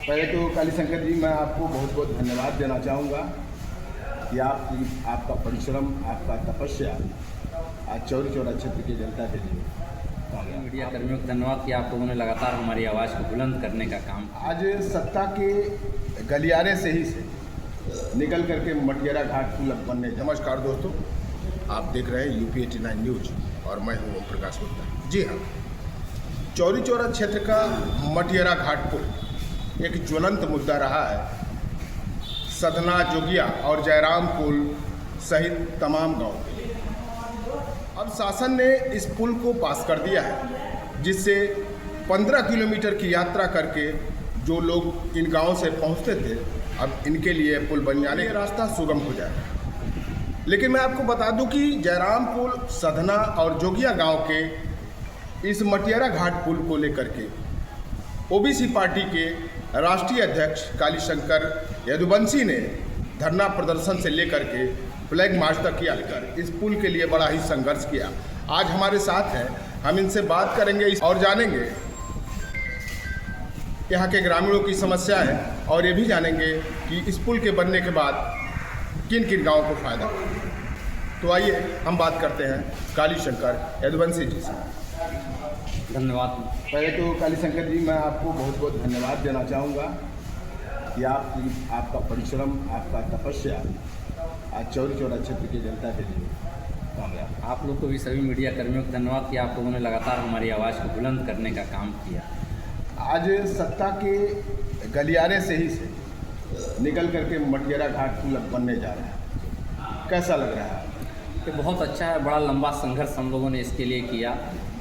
पहले तो कालीशंकर जी, मैं आपको बहुत बहुत धन्यवाद देना चाहूँगा कि आपका परिश्रम, आपका तपस्या आज चौरी चौरा क्षेत्र की जनता के लिए कामयाब। मीडिया कर्मियों को धन्यवाद कि आप लोगों ने लगातार हमारी आवाज़ को बुलंद करने का काम। आज सत्ता के गलियारे से निकल करके मटियारा घाट पुल बनने। नमस्कार दोस्तों, आप देख रहे हैं यूपी 89 न्यूज और मैं हूँ ओम प्रकाश गुप्ता। जी हाँ, चौरी चौरा क्षेत्र का मटियारा घाट पुल एक ज्वलंत मुद्दा रहा है। सधना, जोगिया और जयराम पुल सहित तमाम गाँव के लिए अब शासन ने इस पुल को पास कर दिया है, जिससे 15 किलोमीटर की यात्रा करके जो लोग इन गाँव से पहुँचते थे, अब इनके लिए पुल बन जाने का रास्ता सुगम हो जाएगा। लेकिन मैं आपको बता दूं कि जयराम पुल, सधना और जोगिया गांव के इस मटियारा घाट पुल को लेकर के ओबीसी पार्टी के राष्ट्रीय अध्यक्ष कालीशंकर यदुवंशी ने धरना प्रदर्शन से लेकर के फ्लैग मार्च तक किया। इस पुल के लिए बड़ा ही संघर्ष किया। आज हमारे साथ हैं, हम इनसे बात करेंगे और जानेंगे यहाँ के ग्रामीणों की समस्या है और ये भी जानेंगे कि इस पुल के बनने के बाद किन किन गाँवों को फायदा होगा। तो आइए हम बात करते हैं कालीशंकर यदुवंशी जी से। धन्यवाद। पहले तो कालीशंकर जी, मैं आपको बहुत बहुत धन्यवाद देना चाहूँगा कि आपका परिश्रम, आपका तपस्या आज चौरी चौरा क्षेत्र की जनता के लिए कामयाब। आप लोग को भी, सभी मीडिया कर्मियों को धन्यवाद कि आप लोगों ने लगातार हमारी आवाज़ को बुलंद करने का काम किया। आज सत्ता के गलियारे से निकल करके मटियारा घाट पुल बनने जा रहा है। कैसा लग रहा है? ये बहुत अच्छा है। बड़ा लंबा संघर्ष हम लोगों ने इसके लिए किया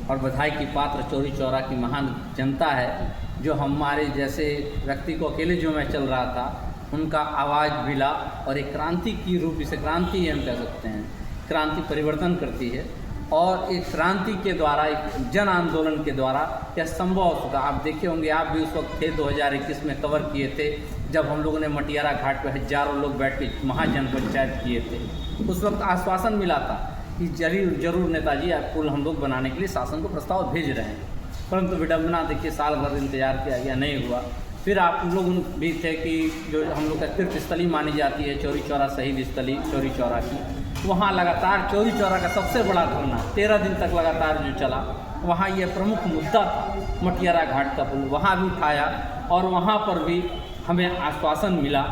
और बधाई की पात्र चौरी चौरा की महान जनता है, जो हमारे जैसे व्यक्ति को अकेले जो मैं चल रहा था, उनका आवाज़ मिला और एक क्रांति की रूप, इसे क्रांति हम कह सकते हैं। क्रांति परिवर्तन करती है और एक क्रांति के द्वारा, एक जन आंदोलन के द्वारा यह संभव हो सका। आप देखे होंगे, आप भी उस वक्त थे, 2021 में कवर किए थे, जब हम लोगों ने मटियारा घाट पर हजारों लोग बैठ के महाजन पंचायत किए थे। उस वक्त आश्वासन मिला था कि जरूर नेताजी आप पुल हम लोग बनाने के लिए शासन को प्रस्ताव भेज रहे हैं, परंतु विडम्बना देखिए, साल भर इंतजार किया गया, नहीं हुआ। फिर आप लोग भी थे कि जो हम लोग का तीर्थ स्थली मानी जाती है चौरी चौरा शहीद स्थली चौरी चौरा की, वहाँ लगातार चौरी चौरा का सबसे बड़ा धरना 13 दिन तक लगातार जो चला, वहाँ ये प्रमुख मुद्दा था मटियारा घाट का पुल। वहाँ भी उठाया और वहाँ पर भी हमें आश्वासन मिला।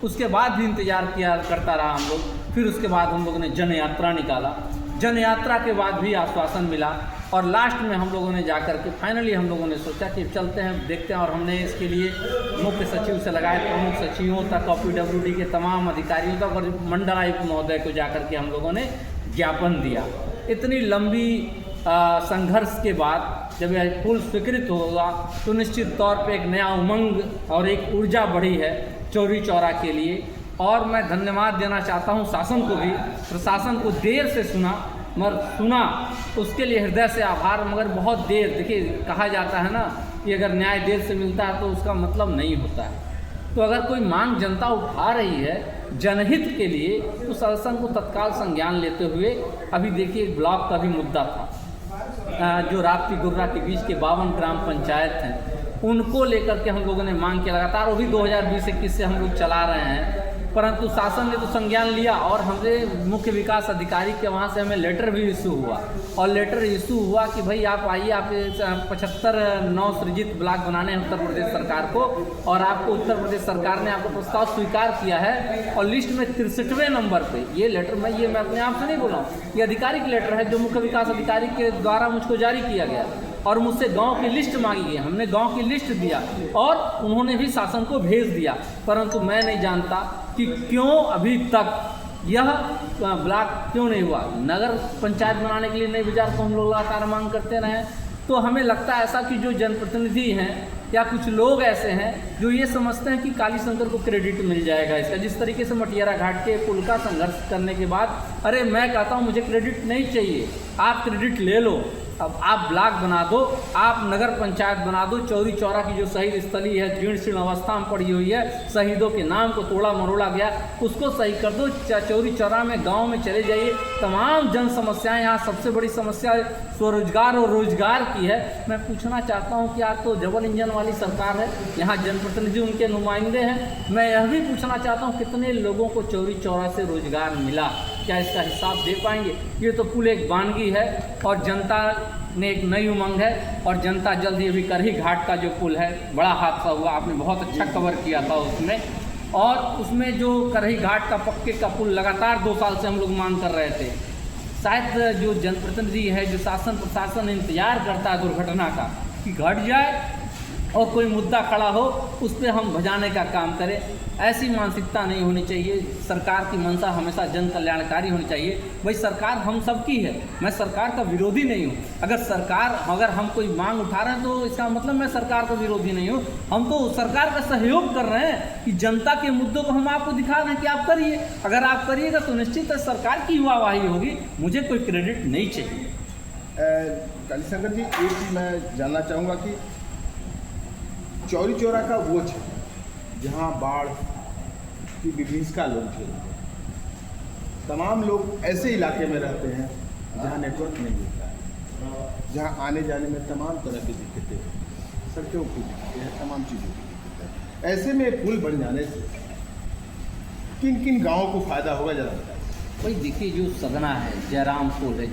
उसके बाद भी इंतज़ार करता रहा हम लोग। फिर उसके बाद हम लोगों ने जन यात्रा निकाला। जन यात्रा के बाद भी आश्वासन मिला और लास्ट में हम लोगों ने जाकर के फाइनली हम लोगों ने सोचा कि चलते हैं, देखते हैं। और हमने इसके लिए मुख्य सचिव से लगाए, प्रमुख सचिवों तक, PWD के तमाम अधिकारियों तक और मंडलायुक्त महोदय को जाकर के हम लोगों ने ज्ञापन दिया। इतनी लंबी संघर्ष के बाद जब यह पुल स्वीकृत होगा तो निश्चित तौर पे एक नया उमंग और एक ऊर्जा बढ़ी है चौरी चौरा के लिए। और मैं धन्यवाद देना चाहता हूं शासन को भी। प्रशासन को देर से सुना, मगर सुना, उसके लिए हृदय से आभार। मगर बहुत देर, देखिए कहा जाता है ना कि अगर न्याय देर से मिलता है तो उसका मतलब नहीं होता है। तो अगर कोई मांग जनता उठा रही है जनहित के लिए, तो शासन को तत्काल संज्ञान लेते हुए, अभी देखिए एक ब्लॉक का भी मुद्दा था, जो राप्ती गुर्रा के बीच के 52 ग्राम पंचायत हैं, उनको लेकर के हम लोगों ने मांग किया लगातार। वो भी 2020-21 से हम लोग चला रहे हैं, परंतु शासन ने तो संज्ञान लिया और हमसे मुख्य विकास अधिकारी के वहाँ से हमें लेटर भी इशू हुआ। और लेटर इशू हुआ कि भाई आप आइए, आप 75 नव सृजित ब्लॉक बनाने हैं उत्तर प्रदेश सरकार को, और आपको उत्तर प्रदेश सरकार ने आपको प्रस्ताव स्वीकार किया है और लिस्ट में 63वें नंबर पे ये लेटर, मैं अपने आप से नहीं बोल रहा हूँ, ये आधिकारिक लेटर है जो मुख्य विकास अधिकारी के द्वारा मुझको जारी किया गया और मुझसे गांव की लिस्ट मांगी गई। हमने गांव की लिस्ट दिया और उन्होंने भी शासन को भेज दिया, परंतु मैं नहीं जानता कि क्यों अभी तक यह ब्लॉक क्यों नहीं हुआ। नगर पंचायत बनाने के लिए नए विचार को हम लोग लगातार मांग करते रहे। तो हमें लगता है ऐसा कि जो जनप्रतिनिधि हैं या कुछ लोग ऐसे हैं जो ये समझते हैं कि कालीशंकर को क्रेडिट मिल जाएगा इसका। जिस तरीके से मटियारा घाट के पुल का संघर्ष करने के बाद, अरे मैं कहता हूँ मुझे क्रेडिट नहीं चाहिए, आप क्रेडिट ले लो। अब आप ब्लॉक बना दो, आप नगर पंचायत बना दो, चौरी चौरा की जो शहीद स्थली है जीर्ण शीर्ण अवस्था में पड़ी हुई है, शहीदों के नाम को तोड़ा मरोड़ा गया, उसको सही कर दो। चौरी चौरा में गांव में चले जाइए, तमाम जन समस्याएं, यहाँ सबसे बड़ी समस्या स्वरोजगार और रोजगार की है। मैं पूछना चाहता हूँ कि आज तो डबल इंजन वाली सरकार है, यहाँ जनप्रतिनिधि उनके नुमाइंदे हैं, मैं यह भी पूछना चाहता हूँ कितने लोगों को चौरी चौरा से रोजगार मिला, क्या इसका हिसाब दे पाएंगे? ये तो पुल एक वानगी है और जनता ने एक नई उमंग है, और जनता जल्द ही अभी करही घाट का जो पुल है, बड़ा हादसा हुआ, आपने बहुत अच्छा कवर किया था उसमें, और उसमें जो करही घाट का पक्के का पुल लगातार 2 साल से हम लोग मांग कर रहे थे। शायद जो जनप्रतिनिधि है, जो शासन प्रशासन इंतजार करता है दुर्घटना का कि घट जाए और कोई मुद्दा खड़ा हो उस पर हम भजाने का काम करें, ऐसी मानसिकता नहीं होनी चाहिए। सरकार की मंशा हमेशा जन कल्याणकारी होनी चाहिए। भाई सरकार हम सबकी है, मैं सरकार का विरोधी नहीं हूँ। अगर हम कोई मांग उठा रहे हैं तो इसका मतलब मैं सरकार का विरोधी नहीं हूँ, हम तो सरकार का सहयोग कर रहे हैं कि जनता के मुद्दों को हम आपको दिखा रहे हैं कि आप करिए। अगर आप करिएगा तो निश्चित है सरकार की वाहवाही होगी, मुझे कोई क्रेडिट नहीं चाहिए। कालीशंकर जी, एक चीज़ मैं जानना चाहूँगा कि चौरी चौरा का वो क्षेत्र जहाँ बाढ़ की विभीषिका लोग झेलते हैं, तमाम लोग ऐसे इलाके में रहते हैं जहाँ नेटवर्क नहीं मिलता है, जहाँ आने जाने में तमाम तरह की दिक्कतें हैं, सड़कों की दिक्कतें हैं, तमाम चीज़ों की दिक्कतें हैं। ऐसे में पुल बन जाने से किन किन गाँवों को फ़ायदा होगा, ज़रा बताइए। भाई देखिए, जो सगना है, जयराम पुल है,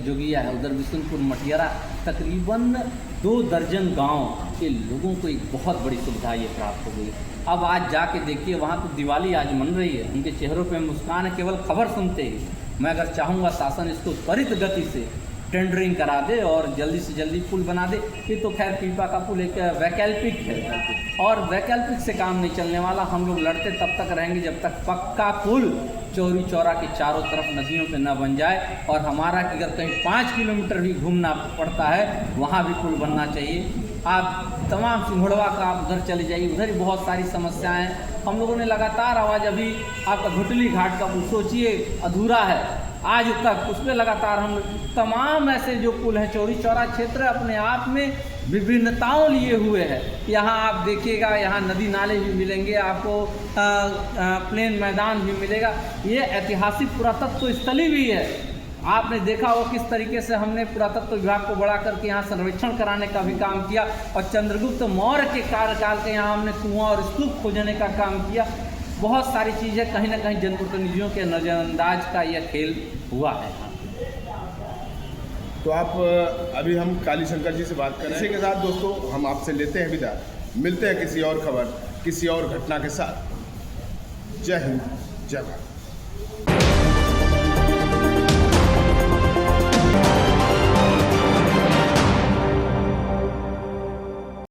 जोगिया है, उधर बिशुनपुर मटियारा, तकरीबन 2 दर्जन गांव के लोगों को एक बहुत बड़ी सुविधा ये प्राप्त हो गई। अब आज जाके देखिए, वहाँ तो दिवाली आज मन रही है, उनके चेहरों पे मुस्कान है केवल खबर सुनते ही। मैं अगर चाहूँगा शासन इसको त्वरित गति से टेंडरिंग करा दे और जल्दी से जल्दी पुल बना दे। ये तो खैर पीपा का पुल एक वैकल्पिक है और वैकल्पिक से काम नहीं चलने वाला। हम लोग लड़ते तब तक रहेंगे जब तक पक्का पुल चौरी चौरा के चारों तरफ नदियों पे न बन जाए। और हमारा अगर कहीं 5 किलोमीटर भी घूमना पड़ता है, वहाँ भी पुल बनना चाहिए। आप तमाम सिंघोड़वा का आप उधर चले जाइए, उधर ही बहुत सारी समस्याएं हैं। हम लोगों ने लगातार आवाज़, अभी आपका घुटली घाट का पुल सोचिए अधूरा है आज तक, उस पर लगातार हम तमाम ऐसे जो पुल हैं, चौरी चौरा क्षेत्र अपने आप में विभिन्नताओं लिए हुए है। यहाँ आप देखिएगा, यहाँ नदी नाले भी मिलेंगे आपको, प्लेन मैदान भी मिलेगा। ये ऐतिहासिक पुरातत्व स्थली भी है। आपने देखा हो किस तरीके से हमने पुरातत्व विभाग को बढ़ा करके यहाँ सर्वेक्षण कराने का भी काम किया, और चंद्रगुप्त मौर्य के कार्यकाल के यहाँ हमने कुआं और स्तूप खोजने का काम किया। बहुत सारी चीज़ें कहीं ना कहीं जनप्रतिनिधियों के नज़रअंदाज का यह खेल हुआ है। तो आप अभी हम कालीशंकर जी से बात कर रहे हैं। इसी के साथ दोस्तों हम आपसे लेते हैं विदा, मिलते हैं किसी और खबर, किसी और घटना के साथ। जय हिंद, जय भारत।